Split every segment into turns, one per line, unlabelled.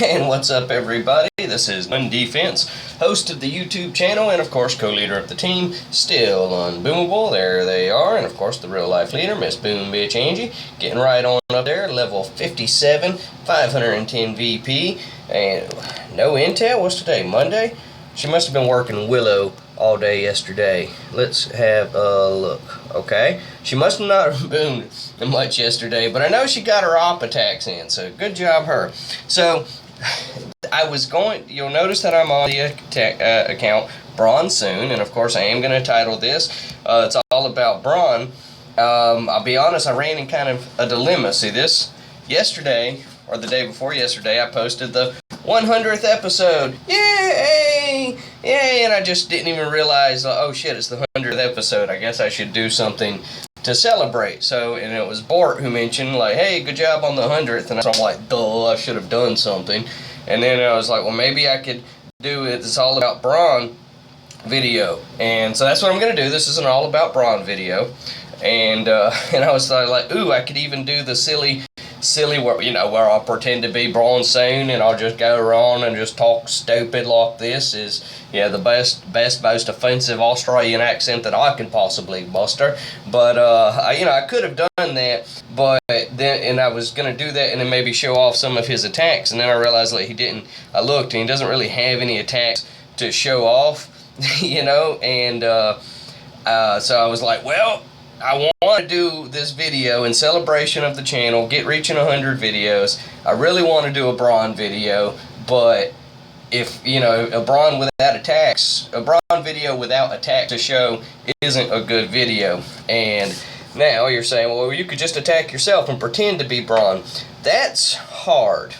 And what's up, everybody? This is One Defense, host of the YouTube channel, and of course co-leader of the team, still unboomable. There they are, and of course the real life leader, Miss Boom Bitch Angie, getting right on up there, level 57, 510 VP, and no intel. What's today? Monday? She must have been working Willow all day yesterday. Let's have a look. Okay, she must have not boomed much yesterday, but I know she got her op attacks in, so good job her. So I was going, you'll notice that I'm on the account Bron soon, and of course I am going to title this, it's all about Bron. I'll be honest, I ran in kind of a dilemma. See, this yesterday, or the day before yesterday, I posted the 100th episode. Yay! Yay! And I just didn't even realize, oh shit, it's the 100th episode. I guess I should do something to celebrate. So, and it was Bort who mentioned, like, hey, good job on the 100th. And I'm like, duh, I should have done something. And then I was like, well, maybe I could do it. It's all about Bron video. And so that's what I'm going to do. This is an all about Bron video. And I was like, ooh, I could even do the silly where I'll pretend to be Bron soon, and I'll just go around and just talk stupid like this is, the best most offensive Australian accent that I can possibly muster. But I could have done that, but then, and I was gonna do that and then maybe show off some of his attacks, and then I realized like he didn't. I looked and he doesn't really have any attacks to show off, and so I was like, well, I want to do this video in celebration of the channel, reaching 100 videos. I really want to do a Bron video, but if, a Bron without attacks, a Bron video without attacks to show isn't a good video. And now you're saying, well, you could just attack yourself and pretend to be Bron. That's hard.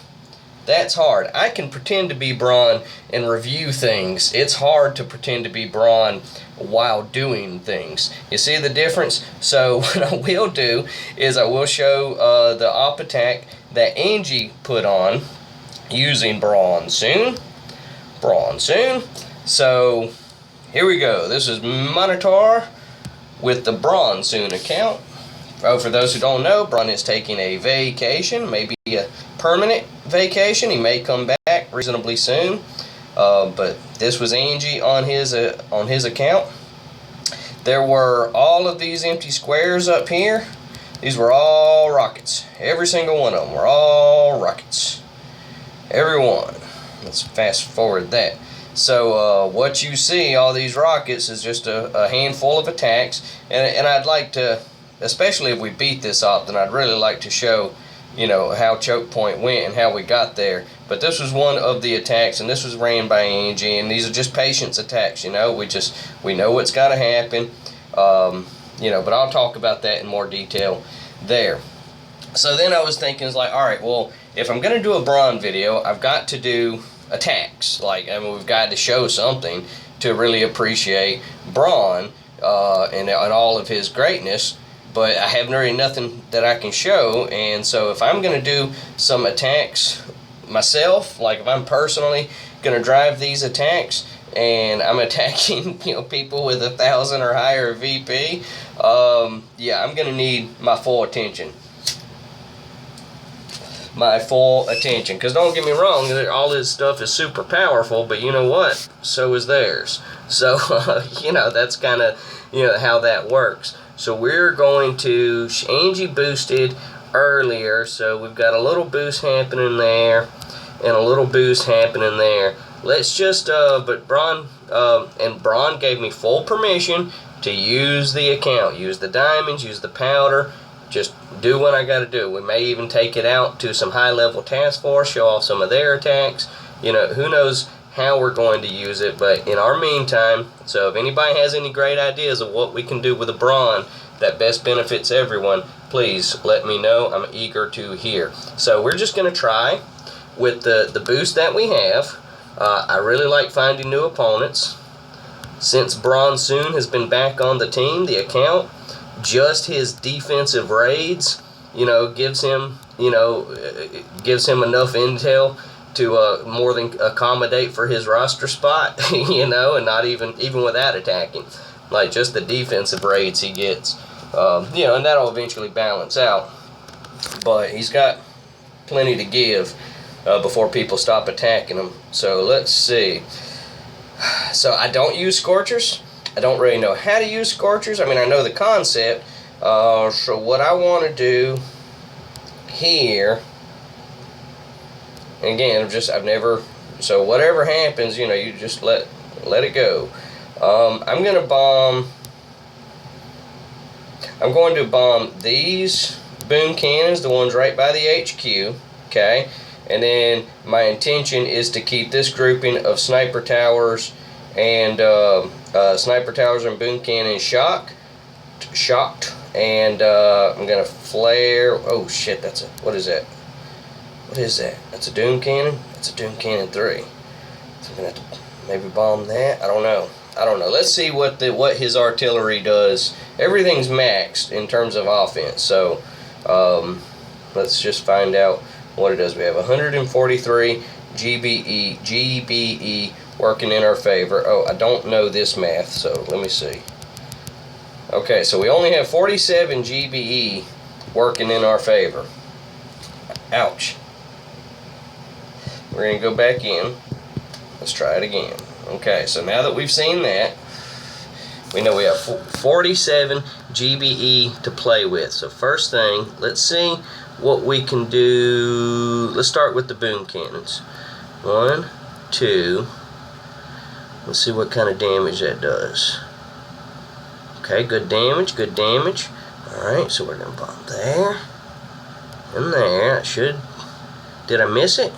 That's hard. I can pretend to be Bron and review things. It's hard to pretend to be Bron while doing things. You see the difference? So what I will do is I will show the op attack that Angie put on using Bron soon. Bron soon. So here we go. This is Monitor with the Bron soon account. Oh, for those who don't know, Bron is taking a vacation, maybe a permanent vacation. He may come back reasonably soon. But this was Angie on his account. There were all of these empty squares up here. These were all rockets. Every single one of them were all rockets. Every one. Let's fast forward that. So what you see, all these rockets, is just a handful of attacks. And I'd like to, especially if we beat this op, then I'd really like to show, how choke point went and how we got there. But this was one of the attacks, and this was ran by Angie, and these are just patience attacks. We know what's got to happen. But I'll talk about that in more detail there. So then I was thinking, all right, well, if I'm going to do a Bron video, I've got to do attacks. We've got to show something to really appreciate Bron and all of his greatness. But I have really nothing that I can show, and so if I'm going to do some attacks myself, like if I'm personally going to drive these attacks, and I'm attacking, people with 1,000 or higher VP, I'm going to need my full attention. My full attention. Because don't get me wrong, all this stuff is super powerful, but you know what? So is theirs. So, that's kind of, how that works. So we're going to, Angie boosted earlier, so we've got a little boost happening there, and a little boost happening there. Let's just, but Bron gave me full permission to use the account, use the diamonds, use the powder, just do what I gotta do. We may even take it out to some high-level task force, show off some of their attacks. Who knows how we're going to use it, but in our meantime, so if anybody has any great ideas of what we can do with a Bron that best benefits everyone, please let me know. I'm eager to hear. So we're just going to try with the boost that we have. I really like finding new opponents. Since Bron soon has been back on the team, the account, just his defensive raids, gives him enough intel to more than accommodate for his roster spot, and not even without attacking, like just the defensive raids he gets, and that'll eventually balance out. But he's got plenty to give. before people stop attacking them. So let's see. So I don't use scorchers. I don't really know how to use scorchers. I mean, I know the concept. So what I want to do here, and again, I've never, so whatever happens, you know, you just let it go. I'm going to bomb these boom cannons, the ones right by the HQ, okay? And then my intention is to keep this grouping of sniper towers and boom cannons shocked. And I'm gonna flare. Oh shit! What is that? What is that? That's a doom cannon. That's a doom cannon 3. So I'm gonna have to maybe bomb that. I don't know. Let's see what his artillery does. Everything's maxed in terms of offense. So let's just find out what it does. We have 143 GBE working in our favor. Oh, I don't know this math, so let me see. Okay, so we only have 47 GBE working in our favor. Ouch. We're going to go back in. Let's try it again. Okay, so now that we've seen that, we know we have 47 GBE to play with. So first thing, let's see what we can do. Let's start with the boom cannons. 1, 2. Let's see what kind of damage that does. Okay, good damage, good damage. Alright, so we're going to bomb there. And there. Did I miss it?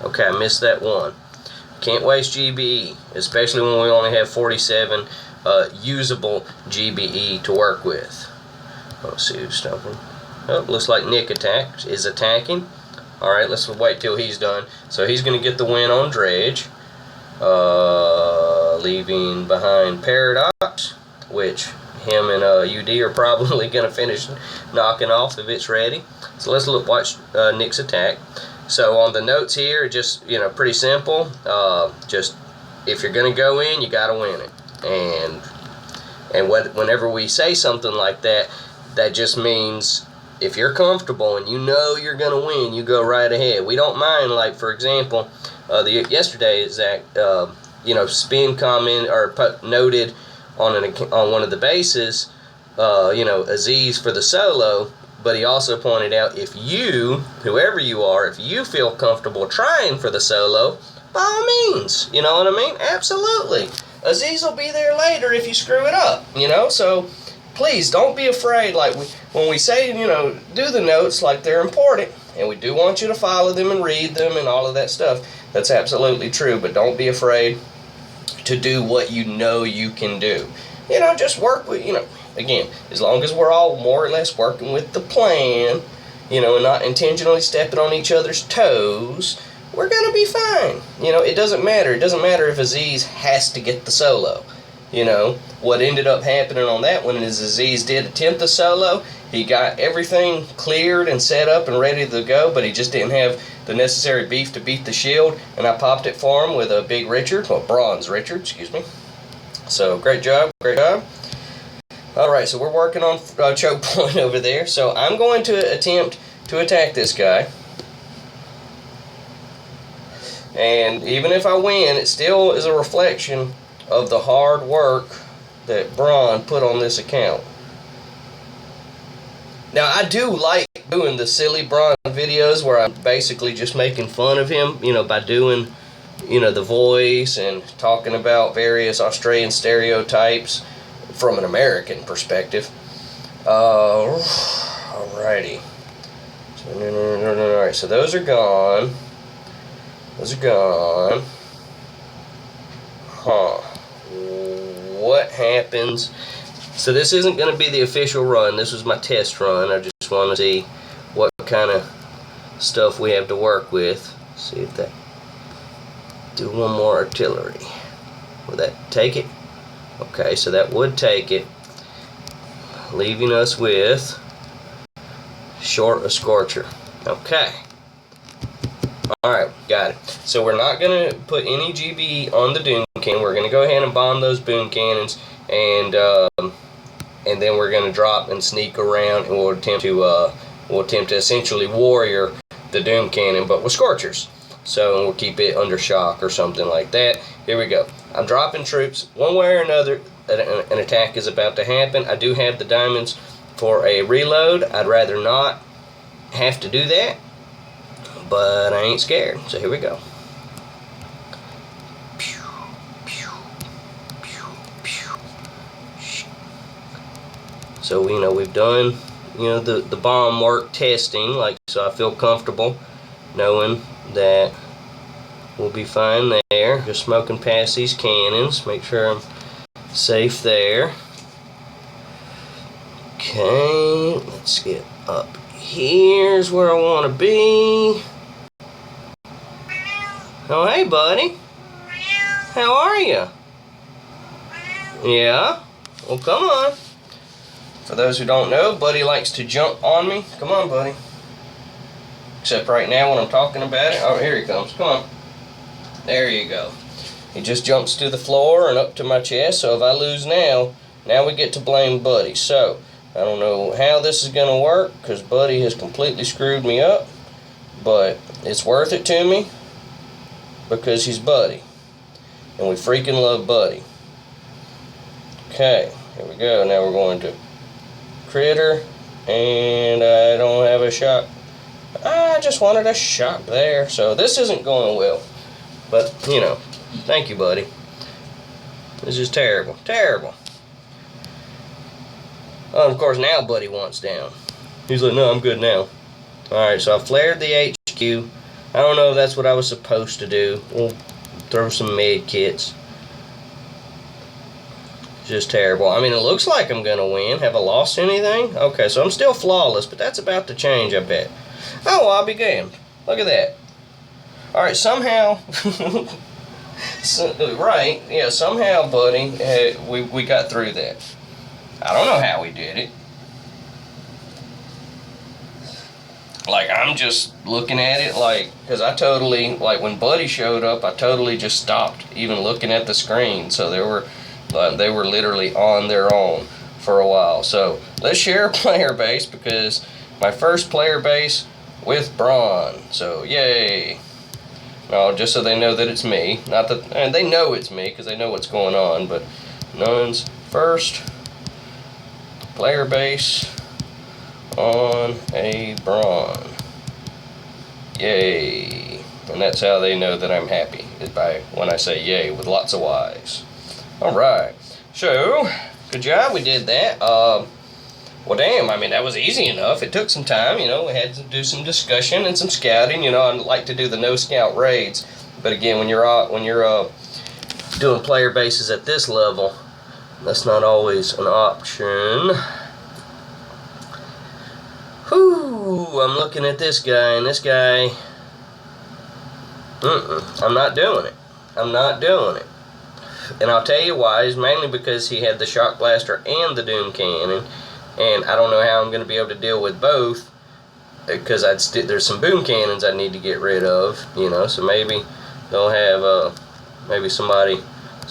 Okay, I missed that one. Can't waste GBE, especially when we only have 47 usable GBE to work with. Let's see who's stopping. Oh, looks like Nick is attacking. Alright, let's wait till he's done. So he's going to get the win on Dredge. Leaving behind Paradox, which him and UD are probably going to finish knocking off if it's ready. So let's watch Nick's attack. So on the notes here, just, you know, pretty simple. Just if you're going to go in, you got to win it. And whenever we say something like that, that just means if you're comfortable and you know you're going to win, you go right ahead. We don't mind, like, for example, yesterday, Zach, you know, spin comment or noted on one of the bases, you know, Aziz for the solo, but he also pointed out if you, whoever you are, if you feel comfortable trying for the solo, by all means, you know what I mean? Absolutely. Aziz will be there later if you screw it up, you know, so please don't be afraid. Like when we say, you know, do the notes, like they're important, and we do want you to follow them and read them and all of that stuff. That's absolutely true, but don't be afraid to do what you know you can do. You know, just work with, you know, again, as long as we're all more or less working with the plan, you know, and not intentionally stepping on each other's toes, we're going to be fine. You know, it doesn't matter. It doesn't matter if Aziz has to get the solo. You know, what ended up happening on that one is Aziz did attempt the solo. He got everything cleared and set up and ready to go, but he just didn't have the necessary beef to beat the shield, and I popped it for him with a big Richard, well, bronze Richard, excuse me. So, great job, great job. Alright, so we're working on choke point over there, so I'm going to attempt to attack this guy. And even if I win, it still is a reflection of the hard work that Bron put on this account. Now, I do like doing the silly Bron videos where I'm basically just making fun of him, you know, by doing, you know, the voice and talking about various Australian stereotypes from an American perspective. Alrighty. Alright, so those are gone. Those are gone. Huh. What happens? So this isn't going to be the official run. This was my test run. I just want to see what kind of stuff we have to work with. See if that... Do one more artillery. Will that take it? Okay, so that would take it. Leaving us with short a scorcher. Okay. Alright, got it. So we're not going to put any GB on the Doom Cannon. We're going to go ahead and bomb those boom cannons, and then we're going to drop and sneak around, and we'll attempt to essentially warrior the Doom Cannon, but with Scorchers. So we'll keep it under shock or something like that. Here we go. I'm dropping troops. One way or another, an attack is about to happen. I do have the diamonds for a reload. I'd rather not have to do that, but I ain't scared. So here we go. So we've done the bomb work testing, like, so I feel comfortable knowing that we'll be fine there. Just smoking past these cannons, make sure I'm safe there. Okay, let's get up. Here's where I want to be. Oh, hey, buddy. How are you? Yeah? Well, come on. For those who don't know, Buddy likes to jump on me. Come on, Buddy. Except right now when I'm talking about it. Oh, here he comes. Come on. There you go. He just jumps to the floor and up to my chest. So if I lose now we get to blame Buddy. So I don't know how this is going to work because Buddy has completely screwed me up. But it's worth it to me because he's Buddy. And we freaking love Buddy. Okay, here we go. Now we're going to critter, and I don't have a shot. I just wanted a shot there, so this isn't going well. But, thank you, Buddy. This is terrible, terrible. Oh, of course, now Buddy wants down. He's like, no, I'm good now. Alright, so I flared the HQ. I don't know if that's what I was supposed to do. We'll throw some med kits. Just terrible. I mean, it looks like I'm going to win. Have I lost anything? Okay, so I'm still flawless, but that's about to change, I bet. Oh, well, I'll be damned. Look at that. Alright, somehow... somehow, Buddy, we got through that. I don't know how we did it. Like, I'm just looking at it, like, because I totally, like, when Buddy showed up, I totally just stopped even looking at the screen. So they were literally on their own for a while. So let's share a player base because my first player base with Bron. So yay! No, just so they know that it's me. Not that, and they know it's me because they know what's going on. But Nuns first player base on a Bron. Yay! And that's how they know that I'm happy, is by when I say yay with lots of Y's. Alright, so, good job, we did that. Well, damn, I mean, that was easy enough. It took some time, we had to do some discussion and some scouting. I like to do the no-scout raids. But again, when you're doing player bases at this level, that's not always an option. Whew, I'm looking at this guy, and this guy, I'm not doing it. I'm not doing it. And I'll tell you why. It's mainly because he had the shock blaster and the doom cannon, and I don't know how I'm going to be able to deal with both because there's some boom cannons I need to get rid of, so maybe they'll have maybe somebody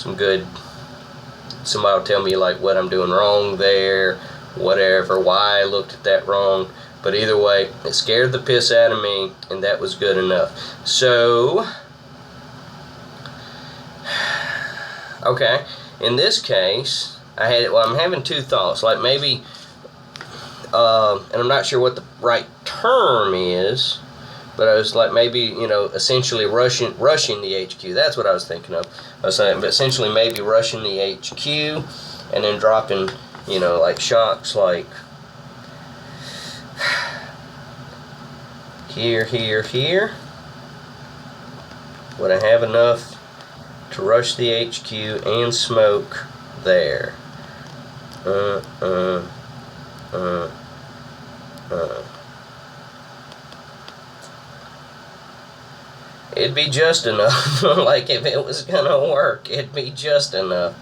will tell me like what I'm doing wrong there, whatever, why I looked at that wrong. But either way, it scared the piss out of me, and that was good enough. So okay, in this case, I'm having two thoughts. Like maybe, and I'm not sure what the right term is, but I was like maybe, essentially rushing the HQ. That's what I was thinking of. I was saying, but essentially maybe rushing the HQ and then dropping, like shocks like here, here, here. Would I have enough to rush the HQ and smoke there? It'd be just enough. Like if it was gonna work, it'd be just enough.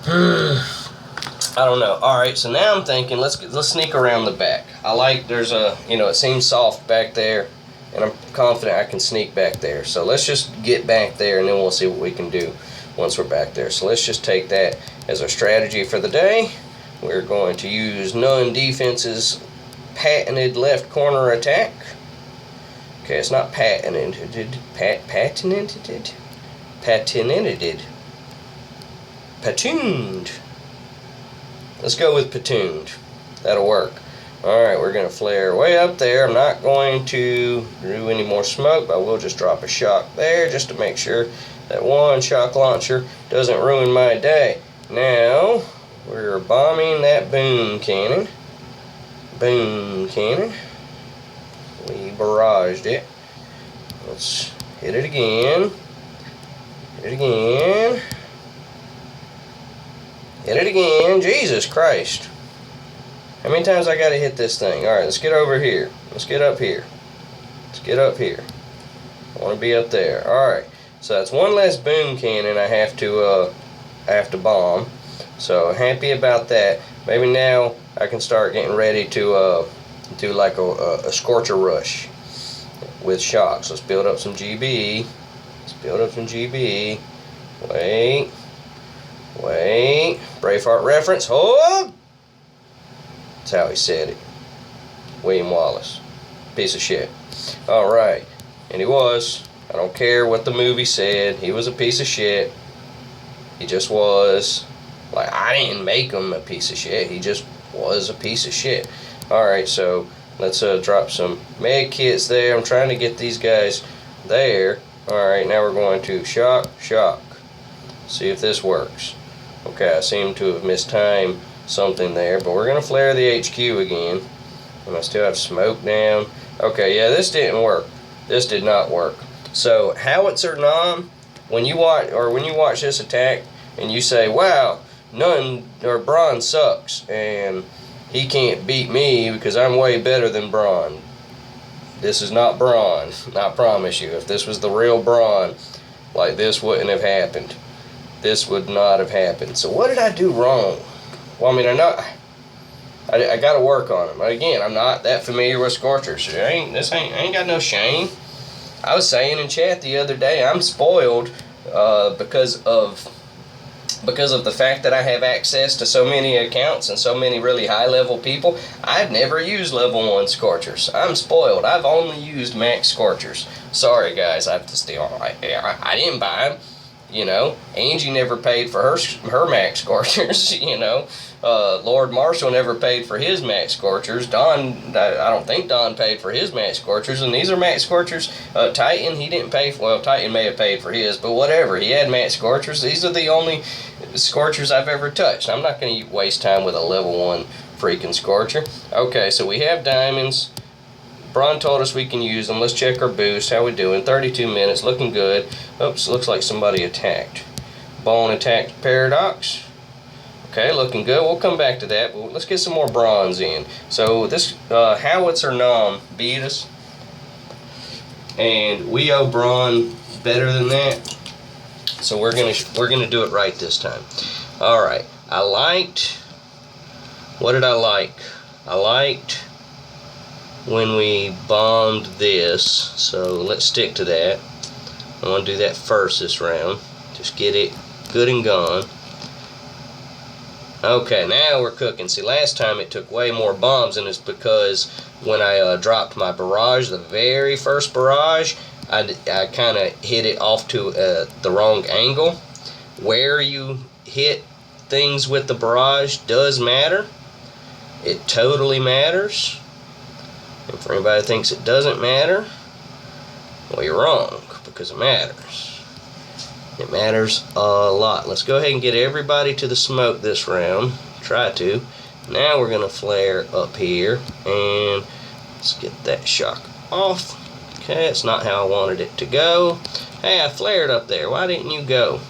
I don't know. Alright, so now I'm thinking let's sneak around the back. There's a, it seems soft back there, and I'm confident I can sneak back there. So let's just get back there, and then we'll see what we can do once we're back there. So let's just take that as our strategy for the day. We're going to use Nun Defense's patented left corner attack. Okay, it's not patented. Patented. Patuned. Let's go with patuned. That'll work. Alright, we're going to flare way up there. I'm not going to do any more smoke, but I will just drop a shock there just to make sure that one shock launcher doesn't ruin my day. Now, we're bombing that boom cannon. Boom cannon. We barraged it. Let's hit it again. Hit it again. Hit it again. Jesus Christ. How many times I gotta hit this thing? Alright, let's get over here. Let's get up here. Let's get up here. I want to be up there. Alright, so that's one less boom cannon I have to bomb. So happy about that. Maybe now I can start getting ready to do like a scorcher rush with shocks. Let's build up some GB. Let's build up some GB. Wait. Wait. Braveheart reference. Hold! That's how he said it. William Wallace. Piece of shit. Alright. And he was. I don't care what the movie said. He was a piece of shit. He just was. Like, I didn't make him a piece of shit. He just was a piece of shit. Alright, so let's drop some med kits there. I'm trying to get these guys there. Alright, now we're going to shock. See if this works. Okay, I seem to have mistimed something there, but we're going to flare the HQ again. And I still have smoke down. Okay, yeah, this didn't work. This did not work. So, howitzer nom, when you watch this attack and you say, wow, bron sucks and he can't beat me because I'm way better than bron. This is not bron, I promise you. If this was the real bron, like, this wouldn't have happened. This would not have happened. So what did I do wrong? Well, I mean, I got to work on them. Again, I'm not that familiar with Scorchers. I ain't got no shame. I was saying in chat the other day, I'm spoiled because of the fact that I have access to so many accounts and so many really high-level people. I've never used level 1 Scorchers. I'm spoiled. I've only used max Scorchers. Sorry, guys. I didn't buy them. You know, Angie never paid for her max Scorchers, you know. Lord Marshall never paid for his max Scorchers. Don, I don't think Don paid for his max Scorchers, and these are max Scorchers. Titan, he didn't pay for, well, Titan may have paid for his, but whatever, he had max Scorchers. These are the only Scorchers I've ever touched. I'm not going to waste time with a level 1 freaking Scorcher. Okay, so we have diamonds. Bron told us we can use them. Let's check our boost. How we doing? 32 minutes. Looking good. Oops, looks like somebody attacked. Bone attacked Paradox. Okay, looking good. We'll come back to that, but let's get some more bronze in. So this howitzer nom beat us, and we owe Bron better than that. So we're gonna do it right this time. All right. I liked. What did I like? I liked when we bombed this, so let's stick to that. I want to do that first this round. Just get it good and gone. Okay, now we're cooking. See, last time it took way more bombs, and it's because when I dropped my barrage, the very first barrage, I kind of hit it off to the wrong angle. Where you hit things with the barrage does matter. It totally matters. And for anybody that thinks it doesn't matter, well, you're wrong, because it matters. It matters a lot. Let's go ahead and get everybody to the smoke this round. Try to. Now we're going to flare up here, and let's get that shock off. Okay, it's not how I wanted it to go. Hey, I flared up there. Why didn't you go?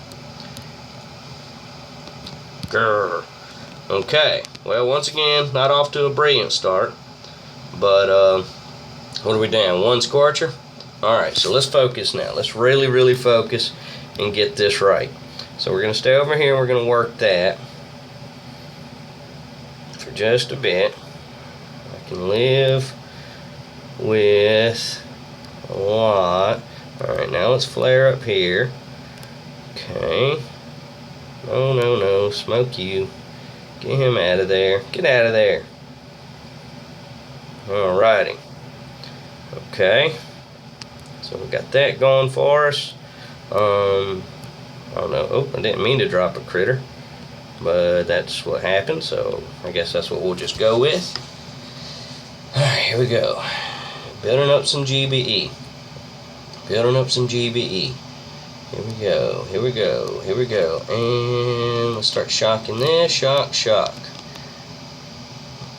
Grr. Okay, well, once again, not off to a brilliant start. But, what are we down? 1 Scorcher? Alright, so let's focus now. Let's really focus and get this right. So we're going to stay over here and we're going to work that for just a bit. I can live with a lot. Alright, now let's flare up here. Okay. No. Smoke you. Get him out of there. Get out of there. Alrighty. Okay. So we got that going for us. I don't know. Oh, I didn't mean to drop a critter, but that's what happened. So I guess that's what we'll just go with. All right, here we go. Building up some GBE. Building up some GBE. Here we go. Here we go. Here we go. And let's start shocking this. Shock, shock.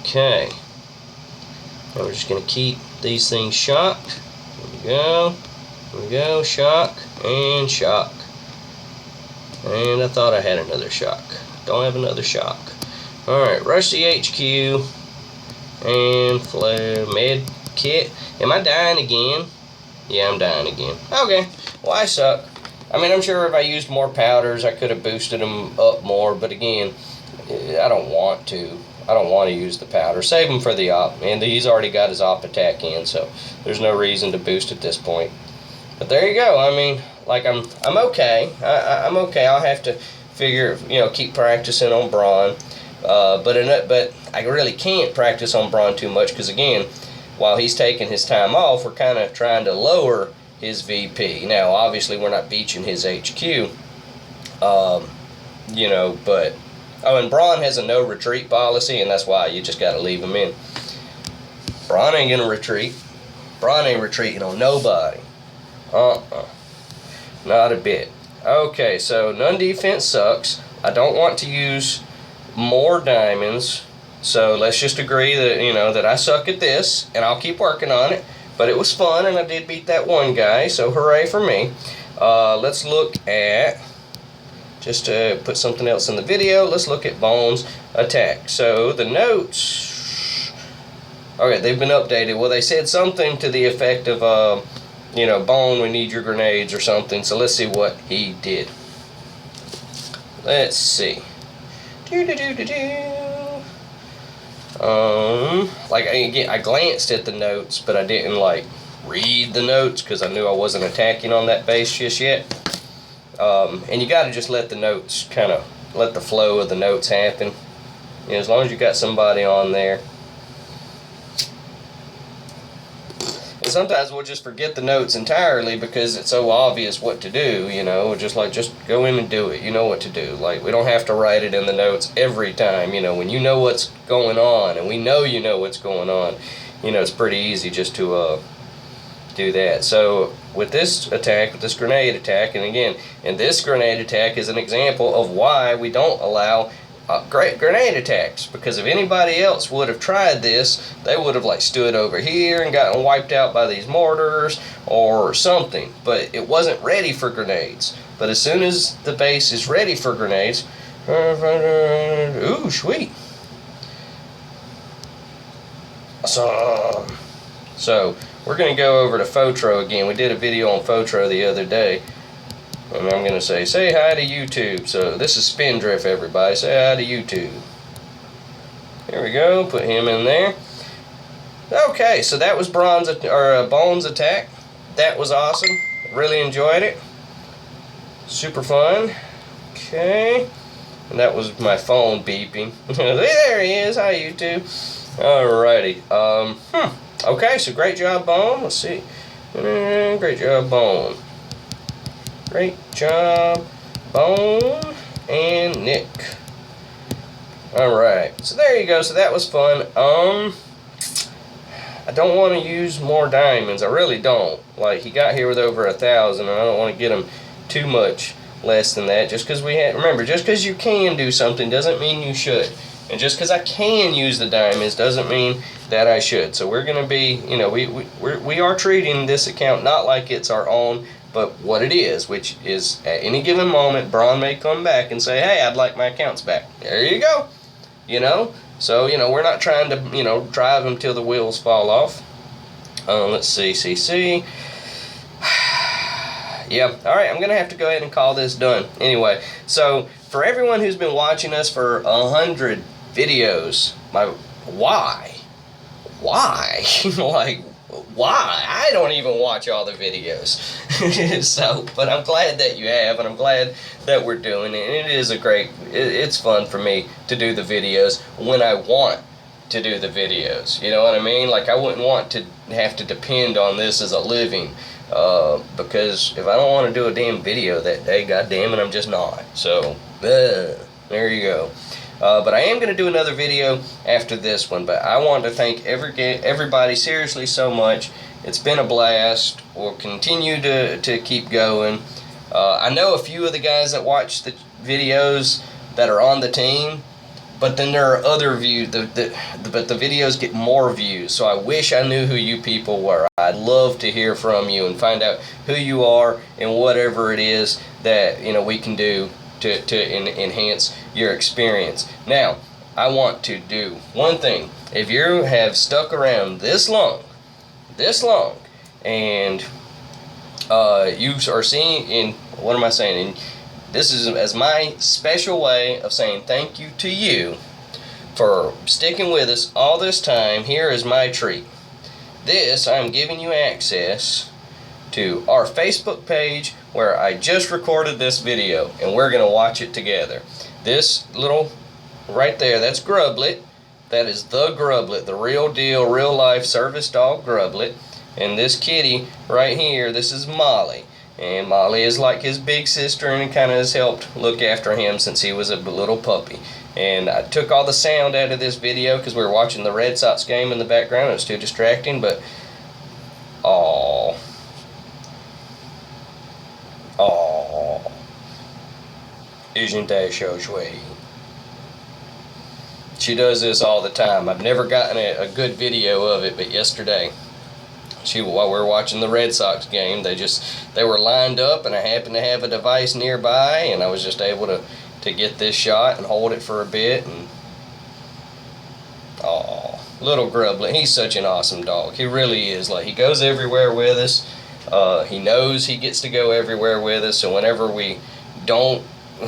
Okay. Now we're just going to keep these things shocked. Here we go. Here we go. Shock and shock. And I thought I had another shock. Don't have another shock. Alright, rush the HQ. And med kit. Am I dying again? Yeah, I'm dying again. Okay. Well, I suck. I mean, I'm sure if I used more powders, I could have boosted them up more. But again, I don't want to. I don't want to use the powder. Save them for the op. And he's already got his op attack in, so there's no reason to boost at this point. But there you go. I mean, like I'm okay. I'm okay. I'll have to figure, keep practicing on bron. But I really can't practice on bron too much because again, while he's taking his time off, we're kind of trying to lower his VP. Now, obviously, we're not beaching his HQ. But and bron has a no retreat policy, and that's why you just got to leave him in. Bron ain't gonna retreat. Bron ain't retreating on nobody. Not a bit. Okay, so none defense sucks. I don't want to use more diamonds. So let's just agree that, that I suck at this, and I'll keep working on it. But it was fun, and I did beat that one guy, so hooray for me. Let's look at, just to put something else in the video, let's look at Bones attack. So the notes, okay, they've been updated. Well, they said something to the effect of, Bone, we need your grenades or something. So let's see what he did. Let's see. I glanced at the notes, but I didn't read the notes because I knew I wasn't attacking on that base just yet. And you got to just let the notes let the flow of the notes happen. As long as you got somebody on there. And sometimes we'll just forget the notes entirely because it's so obvious what to do, just go in and do it. You know what to do. We don't have to write it in the notes every time, when you know what's going on, and we know you know what's going on, it's pretty easy just to do that. So with this attack, with this grenade attack, and again, this grenade attack is an example of why we don't allow great grenade attacks, because if anybody else would have tried this, they would have stood over here and gotten wiped out by these mortars or something. But it wasn't ready for grenades. But as soon as the base is ready for grenades, ooh, sweet. Awesome. So we're going to go over to Photro again. We did a video on Photro the other day. And I'm going to say hi to YouTube. So this is Spindrift, everybody. Say hi to YouTube. Here we go. Put him in there. Okay, so that was Bones attack. That was awesome. Really enjoyed it. Super fun. Okay. And that was my phone beeping. There he is. Hi, YouTube. Alrighty. Okay, so great job, Bone. Let's see. Great job, Bone. Great job, Bone and Nick. Alright, so there you go. So that was fun. I don't want to use more diamonds. I really don't. He got here with over 1,000, and I don't want to get him too much less than that. Just because remember, just because you can do something doesn't mean you should. And just because I can use the diamonds doesn't mean that I should. So we're going to be, we are treating this account not like it's our own, but what it is, which is at any given moment, Bron may come back and say, hey, I'd like my accounts back. There you go. So, we're not trying to, drive them till the wheels fall off. Let's see, CC. Yeah, all right, I'm going to have to go ahead and call this done. Anyway, so for everyone who's been watching us for 100 videos, why? Why? Why? I don't even watch all the videos. But I'm glad that you have, and I'm glad that we're doing it. And it is it's fun for me to do the videos when I want to do the videos. You know what I mean? I wouldn't want to have to depend on this as a living. because if I don't want to do a damn video that day, god damn it, I'm just not. So, there you go. But I am going to do another video after this one. But I want to thank everybody seriously so much. It's been a blast. We'll continue to keep going. I know a few of the guys that watch the videos that are on the team, but then there are other views. But the videos get more views. So I wish I knew who you people were. I'd love to hear from you and find out who you are and whatever it is that we can do to enhance your experience. Now, I want to do one thing. If you have stuck around this long, and you are seeing, what am I saying? And this is as my special way of saying thank you to you for sticking with us all this time. Here is my treat. I'm giving you access to our Facebook page where I just recorded this video, and we're going to watch it together. This little, right there, that's Grublet. That is the Grublet, the real deal, real life service dog Grublet. And this kitty right here, this is Molly. And Molly is like his big sister and kind of has helped look after him since he was a little puppy. And I took all the sound out of this video because we were watching the Red Sox game in the background. It was too distracting, but aww. Aww. Isn't that so sweet? She does this all the time. I've never gotten a good video of it, but yesterday, while we were watching the Red Sox game, they were lined up, and I happened to have a device nearby, and I was just able to get this shot and hold it for a bit. And oh, little Grublet, he's such an awesome dog. He really is. Like, he goes everywhere with us. He knows he gets to go everywhere with us. So whenever we don't,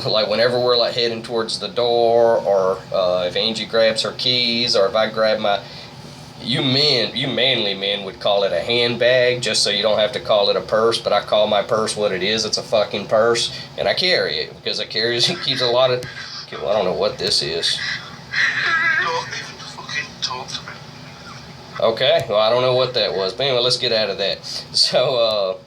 like whenever we're like heading towards the door, or if Angie grabs her keys, or if I grab my, you manly men would call it a handbag, just so you don't have to call it a purse, but I call my purse what it is. It's a fucking purse, and I carry it because it keeps a lot of, well, I don't know what this is.
Don't even fucking talk to me.
Okay, well, I don't know what that was, but anyway, let's get out of that. So,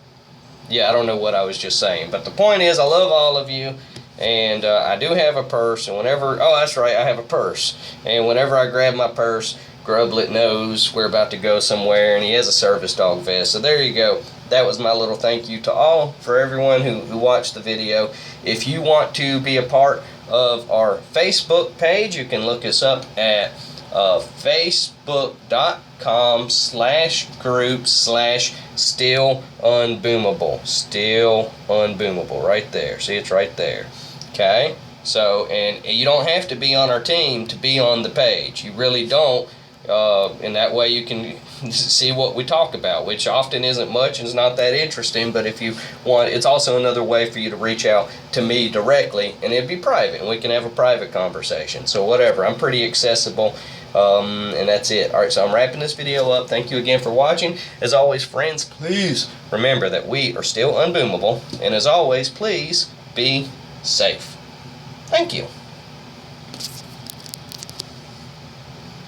yeah, I don't know what I was just saying, but the point is, I love all of you, and I do have a purse, and whenever, oh, that's right, I have a purse, and whenever I grab my purse, Grublet knows we're about to go somewhere, and he has a service dog vest. So there you go. That was my little thank you to all, for everyone who watched the video. If you want to be a part of our Facebook page, you can look us up at facebook.com/group/StillUnboomable. Still Unboomable, right there. See, it's right there. Okay? So, and you don't have to be on our team to be on the page. You really don't. And that way you can see what we talk about, which often isn't much and is not that interesting, but if you want, it's also another way for you to reach out to me directly, and it'd be private, and we can have a private conversation. So whatever, I'm pretty accessible, and that's it. Alright, so I'm wrapping this video up. Thank you again for watching. As always, friends, please remember that we are still unboomable, and as always, please be safe. Thank you.